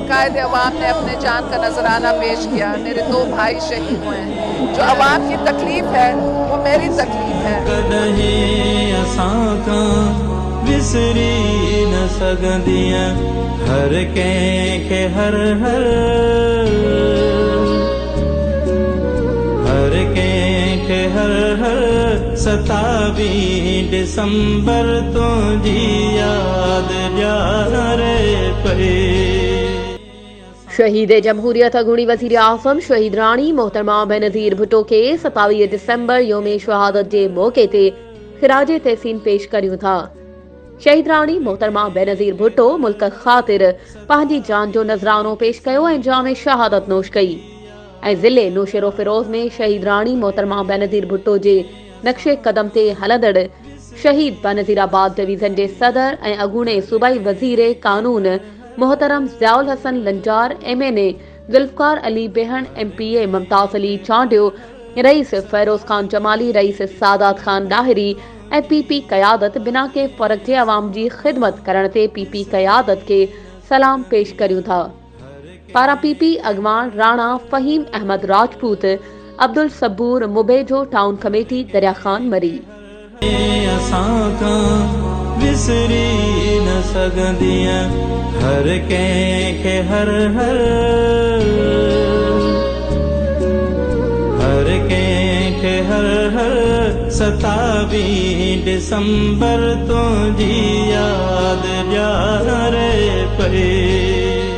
बाकायद अवाम ने अपने जान का नजराना पेश किया। मेरे 2 भाई शहीद हुए हैं। जो अवाम की तकलीफ है वो मेरी तकलीफ है। कदहीं असां खां विसरी न सघंदियां हर कंहिंखे हर कंहिंखे हर 27 दिसंबर तुंहिंजी यादि ॾियारे पई। शहीद जमहूरियत अगूणी वज़ीर आज़म शहीद राणी मोहतरमा बेनज़ीर भुट्टो के 27 दिसंबर योम शहादत के मौके ते खिराज तहसीन पेश करियूं था। शहीद राणी मोहतरमा बेनज़ीर भुट्टो मुल्क ख़ातिर पंहिंजी जान जो नज़रानो पेश कयो ऐं जाम शहादत नोश कई ऐं ज़िले नौशेरो फिरोज़ में शहीद राणी मोहतरमा बेनज़ीर भुट्टो जे नक्शे कदम ते हलंदड़ शहीद बनज़ीराबाद डिवीज़न के सदर ऐं अगूणे सूबाई वज़ीर कानून मोहतरम ज़ियाउल हसन लंजार MNA ज़ुल्फ़कार अली बेहन MPA Mumtaz Ali Chandio rice Feroz Khan Jamali rice Sadat Khan Lahiri ऐं PP क़यादत बिना के फ़र्क़ जे अवाम जी ख़िदमत करण ते PP क़यादत के सलाम पेश करियूं था। पारा PP अगवान राणा फ़हीम अहमद राजपूत अब्दुल सबूर मुबेजो टाउन कमेटी दरिया खान मरी। विसरी न सघंदियां हर कंहिंखे हर कंहिंखे हर 27 दिसंबर तुंहिंजी यादि ॾियारे पई।